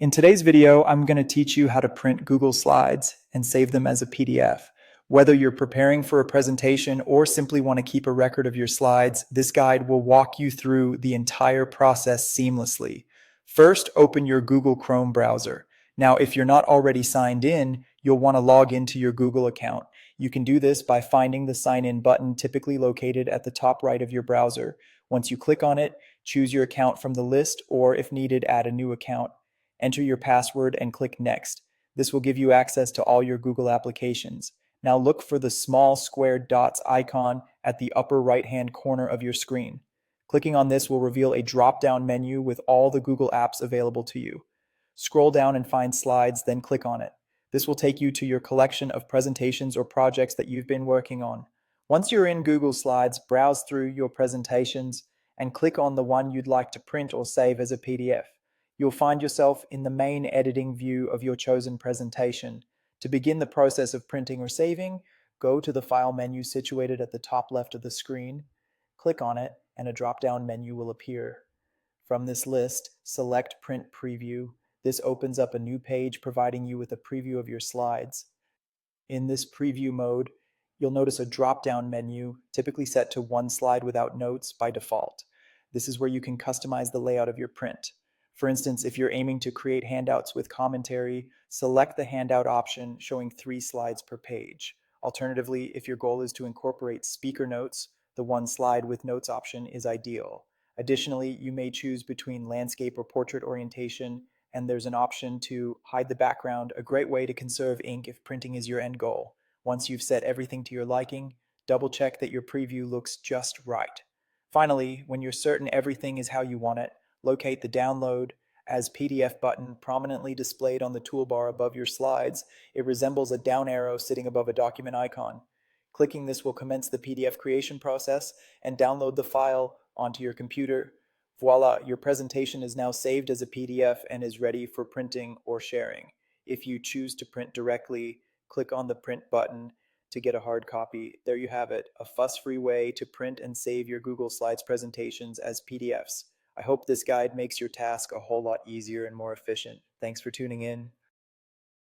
In today's video, I'm going to teach you how to print Google Slides and save them as a PDF. Whether you're preparing for a presentation or simply want to keep a record of your slides, this guide will walk you through the entire process seamlessly. First, open your Google Chrome browser. Now, if you're not already signed in, you'll want to log into your Google account. You can do this by finding the Sign In button typically located at the top right of your browser. Once you click on it, choose your account from the list, or if needed, add a new account. Enter your password and click Next. This will give you access to all your Google applications. Now look for the small square dots icon at the upper right-hand corner of your screen. Clicking on this will reveal a drop-down menu with all the Google apps available to you. Scroll down and find Slides, then click on it. This will take you to your collection of presentations or projects that you've been working on. Once you're in Google Slides, browse through your presentations and click on the one you'd like to print or save as a PDF. You'll find yourself in the main editing view of your chosen presentation. To begin the process of printing or saving, go to the File menu situated at the top left of the screen, click on it, and a drop-down menu will appear. From this list, select Print Preview. This opens up a new page providing you with a preview of your slides. In this preview mode, you'll notice a drop-down menu, typically set to one slide without notes by default. This is where you can customize the layout of your print. For instance, if you're aiming to create handouts with commentary, select the handout option showing 3 slides per page. Alternatively, if your goal is to incorporate speaker notes, the one slide with notes option is ideal. Additionally, you may choose between landscape or portrait orientation, and there's an option to hide the background, a great way to conserve ink if printing is your end goal. Once you've set everything to your liking, double check that your preview looks just right. Finally, when you're certain everything is how you want it, locate the Download as PDF button prominently displayed on the toolbar above your slides. It resembles a down arrow sitting above a document icon. Clicking this will commence the PDF creation process and download the file onto your computer. Voila, your presentation is now saved as a PDF and is ready for printing or sharing. If you choose to print directly, click on the Print button to get a hard copy. There you have it, a fuss-free way to print and save your Google Slides presentations as PDFs. I hope this guide makes your task a whole lot easier and more efficient. Thanks for tuning in.